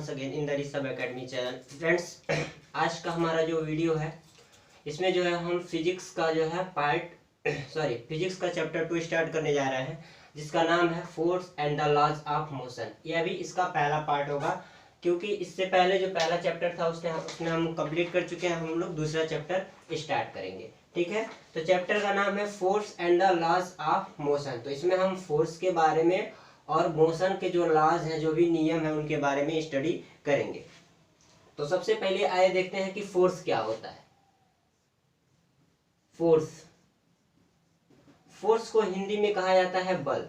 once again in the Rishabh academy channel. Friends, आज का हमारा जो वीडियो है इसमें जो है हम फिजिक्स का जो है फिजिक्स का चैप्टर 2 स्टार्ट करने जा रहे हैं, जिसका नाम है force and the laws of motion. यह भी इसका पहला पार्ट होगा, क्योंकि इससे पहले जो पहला चैप्टर था उसने हम कंप्लीट कर चुके हैं। हम लोग दूसरा चैप्टर स्टार्ट करेंगे, ठीक है। तो चैप्टर का नाम है force and the laws of motion. तो इसमें हम फोर्स के बारे में और मोशन के जो लॉज हैं, जो भी नियम है, उनके बारे में स्टडी करेंगे। तो सबसे पहले आइए देखते हैं कि फोर्स क्या होता है। फोर्स को हिंदी में कहा जाता है बल,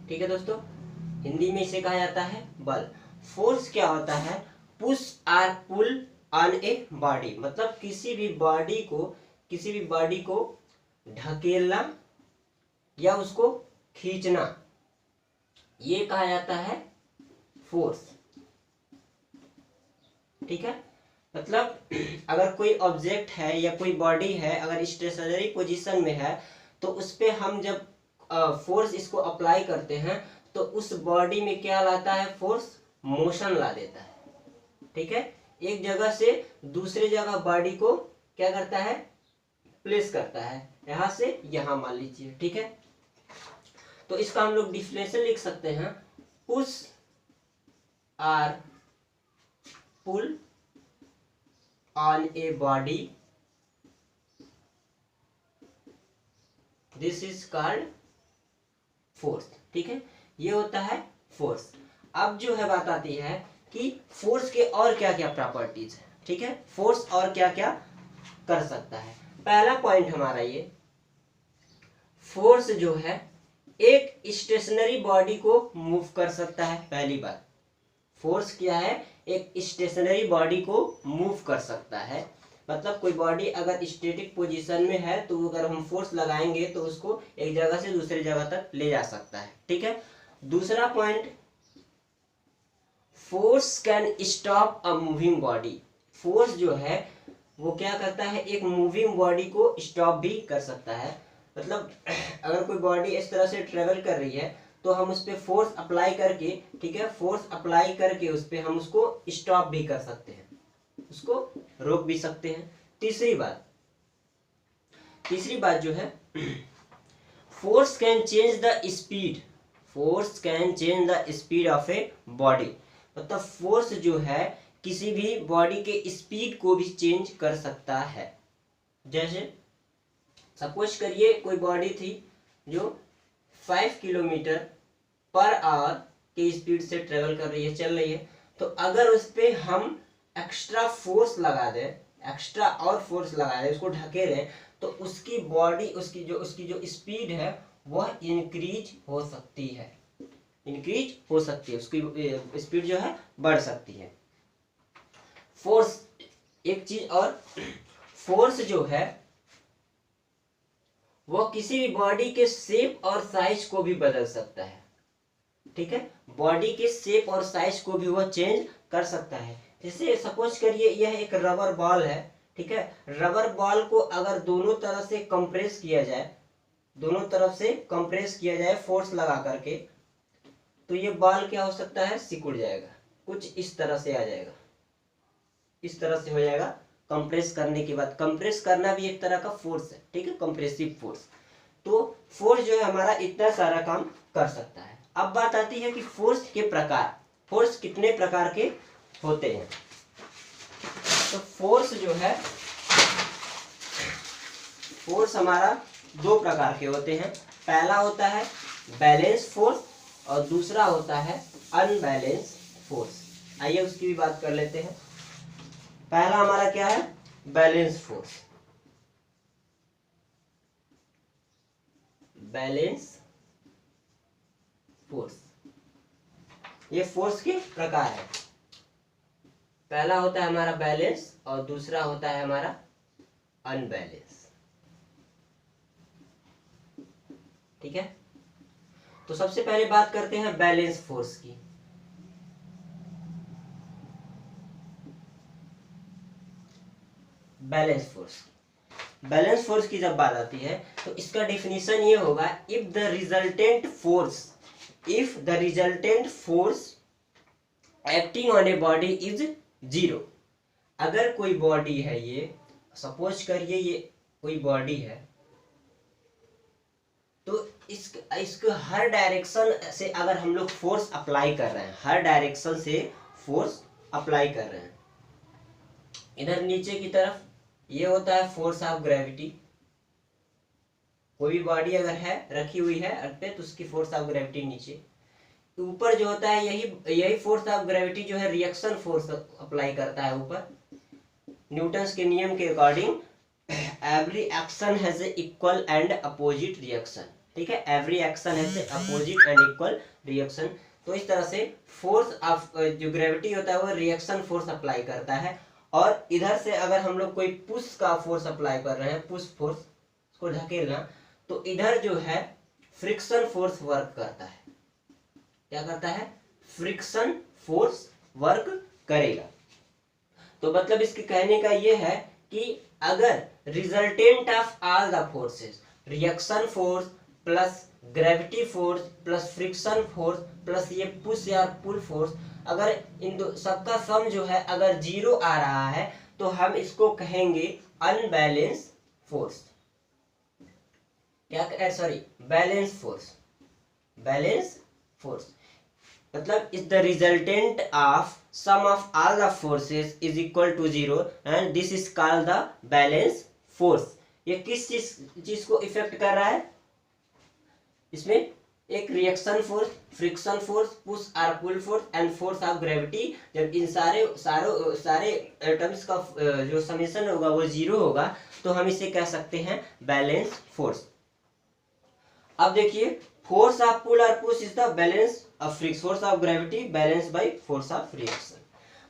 ठीक है दोस्तों, हिंदी में इसे कहा जाता है बल। फोर्स क्या होता है? पुश और पुल ऑन ए बॉडी, मतलब किसी भी बॉडी को ढकेलना या उसको खींचना, ये कहा जाता है फोर्स, ठीक है। मतलब अगर कोई ऑब्जेक्ट है या कोई बॉडी है, अगर स्टेशनरी पोजीशन में है, तो उस पे हम जब फोर्स इसको अप्लाई करते हैं तो उस बॉडी में क्या लाता है? फोर्स मोशन ला देता है, ठीक है। एक जगह से दूसरे जगह बॉडी को क्या करता है? प्लेस करता है, यहां से यहां मान लीजिए, ठीक है। तो इसका हम लोग डिफिनेशन लिख सकते हैं, पुश और pull on a body, this is called force, ठीक है। ये होता है फोर्स। अब जो है बात आती है कि फोर्स के और क्या क्या प्रॉपर्टीज है, ठीक है। फोर्स और क्या क्या कर सकता है। पहला पॉइंट हमारा ये, फोर्स जो है एक स्टेशनरी बॉडी को मूव कर सकता है। पहली बात, फोर्स क्या है? एक स्टेशनरी बॉडी को मूव कर सकता है। मतलब कोई बॉडी अगर स्टैटिक पोजीशन में है तो अगर हम फोर्स लगाएंगे तो उसको एक जगह से दूसरी जगह तक ले जा सकता है, ठीक है। दूसरा point, force can stop a moving body. Force जो है वो क्या करता है? एक मूविंग बॉडी को स्टॉप भी कर सकता है। मतलब अगर कोई बॉडी इस तरह से ट्रेवल कर रही है तो हम उस पर फोर्स अप्लाई करके, ठीक है, फोर्स अप्लाई करके उस पर हम उसको स्टॉप भी कर सकते हैं, उसको रोक भी सकते हैं। तीसरी बात जो है, force can change the speed of a body. मतलब फोर्स जो है किसी भी बॉडी के स्पीड को भी चेंज कर सकता है। जैसे सपोज करिए कोई बॉडी थी जो 5 किलोमीटर पर आवर की स्पीड से ट्रेवल कर रही है, चल रही है, तो अगर उस पे हम एक्स्ट्रा फोर्स लगा दें, उसको ढकेलें, तो उसकी बॉडी, उसकी जो स्पीड है वह इंक्रीज हो सकती है, उसकी स्पीड जो है बढ़ सकती है। फोर्स, एक चीज और, फोर्स जो है वो किसी भी बॉडी के शेप और साइज को भी बदल सकता है, ठीक है। बॉडी के शेप और साइज को भी वह चेंज कर सकता है। जैसे सपोज करिए यह एक रबर बॉल है, ठीक है। रबर बॉल को अगर दोनों तरफ से कंप्रेस किया जाए फोर्स लगा करके, तो ये बॉल क्या हो सकता है? सिकुड़ जाएगा, कुछ इस तरह से आ जाएगा, इस तरह से हो जाएगा। कंप्रेस करने के बाद, कंप्रेस करना भी एक तरह का फोर्स है, ठीक है, कंप्रेसिव फोर्स। तो फोर्स जो है हमारा इतना सारा काम कर सकता है। अब बात आती है कि फोर्स के प्रकार, फोर्स कितने प्रकार के होते हैं। तो फोर्स जो है, फोर्स हमारा 2 प्रकार के होते हैं। पहला होता है बैलेंस फोर्स और दूसरा होता है अनबैलेंस फोर्स। आइए उसकी भी बात कर लेते हैं। पहला हमारा क्या है? Balance force. ये फोर्स के प्रकार है। पहला होता है हमारा बैलेंस और दूसरा होता है हमारा अनबैलेंस, ठीक है। तो सबसे पहले बात करते हैं बैलेंस फोर्स की। बैलेंस फोर्स की जब बात आती है तो इसका डेफिनेशन ये होगा, if the resultant force acting on a body is 0। अगर कोई बॉडी है, ये सपोज करिए ये कोई बॉडी है, तो इसको हर डायरेक्शन से अगर हम लोग फोर्स अप्लाई कर रहे हैं, हर डायरेक्शन से फोर्स अप्लाई कर रहे हैं, इधर नीचे की तरफ ये होता है फोर्स ऑफ ग्रेविटी। कोई भी बॉडी अगर है रखी हुई है अर्थ पे, तो उसकी फोर्स ऑफ ग्रेविटी नीचे। ऊपर जो होता है यही फोर्स ऑफ ग्रेविटी जो है रिएक्शन फोर्स अप्लाई करता है ऊपर। न्यूटन्स के नियम के according every action has a equal and opposite reaction. ठीक है, every action has a opposite and equal reaction. तो इस तरह से फोर्स ऑफ जो ग्रेविटी होता है वो रिएक्शन फोर्स अप्लाई करता है। और इधर से अगर हम लोग कोई पुश का फोर्स अप्लाई कर रहे हैं, पुश फोर्स, उसको ढकेलना, तो इधर जो है फ्रिक्शन फोर्स वर्क करता है। क्या करता है? फ्रिक्शन फोर्स वर्क करेगा। तो मतलब इसके कहने का ये है कि अगर resultant of all the forces, reaction force plus gravity force plus friction force plus ये पुश या पुल फोर्स, अगर इन दो सबका सम जो है अगर 0 आ रहा है, तो हम इसको कहेंगे अनबैलेंस फोर्स। क्या sorry, balance force. Balance force मतलब is the resultant of sum of all the forces is equal to 0 and this is called the balance force. ये किस चीज को इफेक्ट कर रहा है? इसमें एक reaction force, friction force, push और pull force and force of gravity. जब इन सारे एटम्स का जो समेशन होगा वो 0 होगा, तो हम इसे कह सकते हैं बैलेंस फोर्स। अब देखिए, फोर्स ऑफ पुल और push is the balance of force of gravity balance by force of reaction.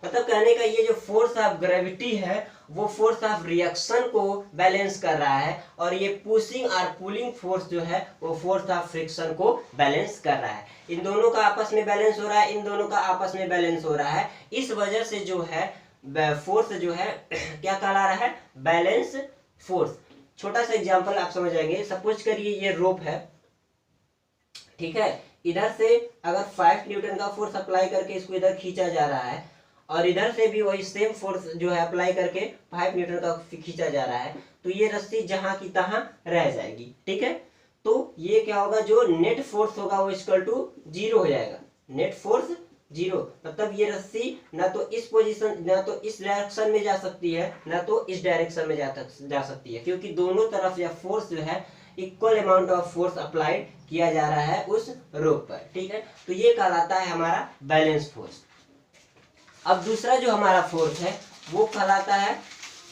मतलब कहने का ये जो फोर्स ऑफ ग्रेविटी है वो फोर्स ऑफ रिएक्शन को बैलेंस कर रहा है, और ये पुशिंग और पुलिंग फोर्स जो है वो फोर्स ऑफ फ्रिक्शन को बैलेंस कर रहा है। इन दोनों का आपस में बैलेंस हो रहा है, इन दोनों का आपस में बैलेंस हो रहा है। इस वजह से जो है फोर्स जो है क्या कहला रहा है? Balance force. छोटा सा एग्जांपल आप समझ जाएंगे। सपोज करिए ये रोप है, ठीक है, इधर से अगर 5 न्यूटन का फोर्स अप्लाई करके इसको इधर खींचा जा रहा है, और इधर से भी वही सेम फोर्स जो है अप्लाई करके 5 न्यूटन का खींचा जा रहा है, तो ये रस्सी जहां की तहां रह जाएगी। ठीक है, तो ये क्या होगा, जो नेट फोर्स होगा वो इक्वल टू 0 हो जाएगा। नेट फोर्स 0, मतलब ये रस्सी ना तो इस पोजीशन, ना तो इस डायरेक्शन में जा सकती है, ना तो इस डायरेक्शन में जा सकती है, क्योंकि दोनों तरफ या फोर्स जो है equal amount of force applied किया जा रहा है उस रोप पर। ठीक है, तो ये कहलाता है हमारा बैलेंस फोर्स। अब दूसरा जो हमारा फोर्स है वो कहलाता है,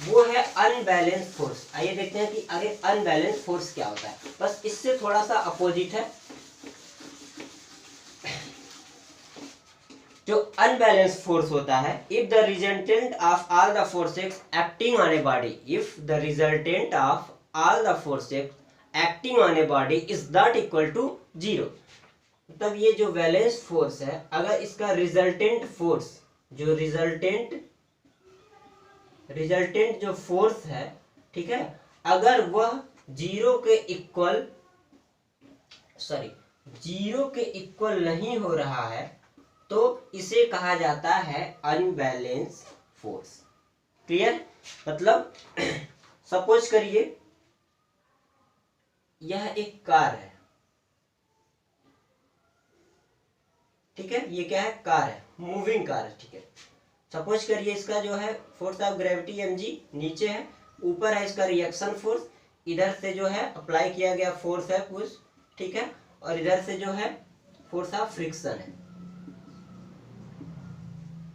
वो है अनबैलेंस फोर्स। आइए देखते हैं कि अरे अनबैलेंस फोर्स क्या होता है। बस इससे थोड़ा सा अपोजिट है। जो अनबैलेंस फोर्स होता है, if the resultant of all the forces acting on a body, if the resultant of all the forces acting on a body is not equal to 0। मतलब ये जो बैलेंस फोर्स है, अगर इसका रिजल्टेंट फोर्स, जो resultant जो force है, ठीक है, अगर वह 0 के इक्वल नहीं हो रहा है, तो इसे कहा जाता है अनबैलेंस फोर्स। क्लियर? मतलब सपोज करिए यह एक कार है, ठीक है, ये क्या है? कार है, मूविंग कार है। ठीक है, सपोज करिए इसका जो है फोर्स ऑफ ग्रेविटी mg नीचे है, ऊपर है इसका रिएक्शन फोर्स, इधर से जो है अप्लाई किया गया फोर्स है पुश, ठीक है, और इधर से जो है फोर्स ऑफ फ्रिक्शन है।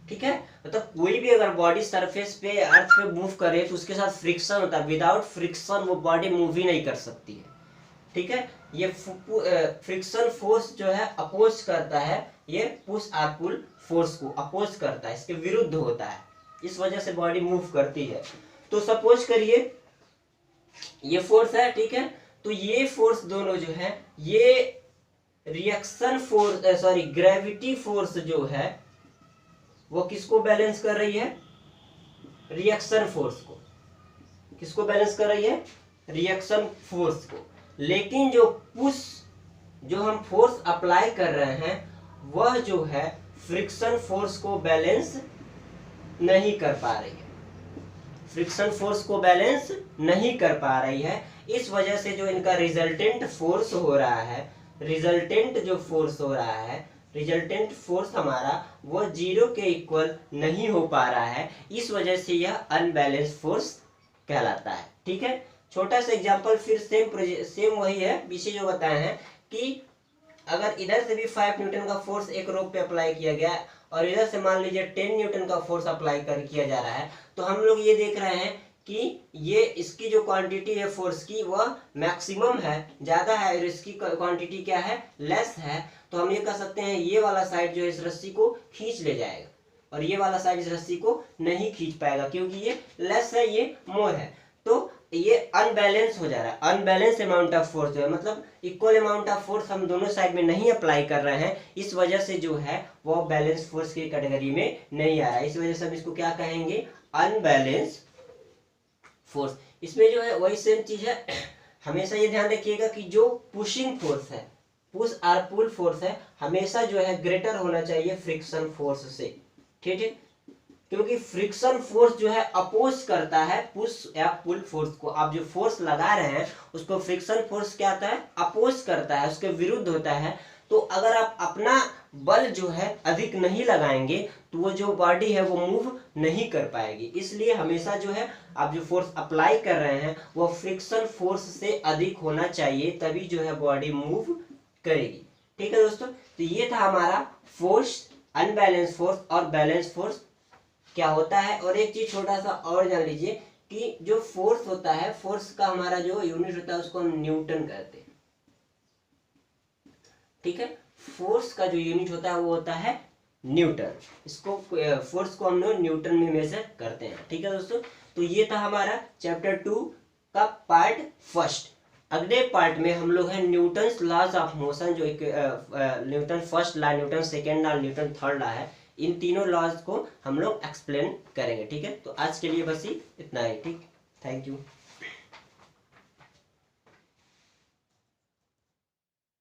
ठीक है, मतलब कोई भी अगर बॉडी सरफेस पे अर्थ पे मूव करे तो उसके साथ फ्रिक्शन होता है। विदाउट फ्रिक्शन वो बॉडी मूव ही नहीं कर सकती है। ठीक है, ये फ्रिक्शन फोर्स जो है अपोज करता है, ये पुश और पुल फोर्स को अपोज करता है, इसके विरुद्ध होता है, इस वजह से बॉडी मूव करती है। तो सपोज करिए ये फोर्स है, ठीक है, तो ये फोर्स दोनों जो है, ये रिएक्शन फोर्स ग्रेविटी फोर्स जो है वो किसको बैलेंस कर रही है? रिएक्शन फोर्स को। किसको बैलेंस कर रही है? रिएक्शन फोर्स को। लेकिन जो पुश, जो हम फोर्स अप्लाई कर रहे हैं, वह जो है फ्रिक्शन फोर्स को बैलेंस नहीं कर पा रही है, फ्रिक्शन फोर्स को बैलेंस नहीं कर पा रही है। इस वजह से जो इनका रिजल्टेंट फोर्स हो रहा है, रिजल्टेंट जो फोर्स हो रहा है, रिजल्टेंट फोर्स हमारा वो 0 के इक्वल नहीं हो पा रहा है। इस वजह से यह अनबैलेंस फोर्स कहलाता है। ठीक है, छोटा सा एग्जांपल फिर सेम वही है, पीछे जो बताए हैं कि अगर इधर से भी 5 न्यूटन का फोर्स एक रोप पे अप्लाई किया गया और इधर से मान लीजिए 10 न्यूटन का फोर्स अप्लाई किया जा रहा है, तो हम लोग ये देख रहे हैं कि ये इसकी जो क्वांटिटी है फोर्स की वह मैक्सिमम है, ज्यादा है, और इसकी क्वांटिटी क्या है, लेस है। तो हम ये कह सकते हैं ये वाला साइड जो है इस रस्सी को खींच ले जाएगा और ये वाला साइड इस रस्सी को नहीं खींच पाएगा, क्योंकि ये लेस है, ये मोर है। तो ये अनबैलेंस हो जा रहा है। अनबैलेंस अमाउंट ऑफ फोर्स जो है, मतलब इक्वल अमाउंट ऑफ फोर्स हम दोनों साइड में नहीं अप्लाई कर रहे हैं, इस वजह से जो है वो बैलेंस फोर्स की कैटेगरी में नहीं आ रहा है। इस वजह से हम इसको क्या कहेंगे, अनबैलेंस फोर्स। इसमें जो है वही सेम चीज है, हमेशा ये ध्यान रखिएगा कि जो पुशिंग फोर्स है, पुश और पुल फोर्स है, हमेशा जो है ग्रेटर होना चाहिए फ्रिक्शन फोर्स से। ठीक है, क्योंकि फ्रिक्शन फोर्स जो है अपोज करता है पुश या पुल फोर्स को। आप जो फोर्स लगा रहे हैं उसको फ्रिक्शन फोर्स क्या होता है, अपोज करता है, उसके विरुद्ध होता है। तो अगर आप अपना बल जो है अधिक नहीं लगाएंगे तो वो जो बॉडी है वो मूव नहीं कर पाएगी। इसलिए हमेशा जो है आप जो फोर्स अप्लाई कर रहे हैं वो फ्रिक्शन फोर्स से अधिक होना चाहिए, तभी जो है बॉडी मूव करेगी। ठीक है दोस्तों, तो ये था हमारा फोर्स, अनबैलेंस फोर्स और बैलेंस फोर्स क्या होता है। और एक चीज छोटा सा और जान लीजिए कि जो फोर्स होता है, फोर्स का हमारा जो यूनिट होता है उसको हम न्यूटन कहते हैं। ठीक है, फोर्स का जो यूनिट होता है वो होता है न्यूटन। इसको फोर्स को हम लोग न्यूटन में मेजर करते हैं। ठीक है दोस्तों, तो ये था हमारा चैप्टर 2 का पार्ट फर्स्ट। अगले पार्ट में हम लोग है न्यूटन्स लॉज ऑफ मोशन, जो एक Newton first law, Newton second law, Newton third law है, इन तीनों लॉज को हम लोग एक्सप्लेन करेंगे। ठीक है, तो आज के लिए बस ही इतना ही। ठीक, थैंक यू।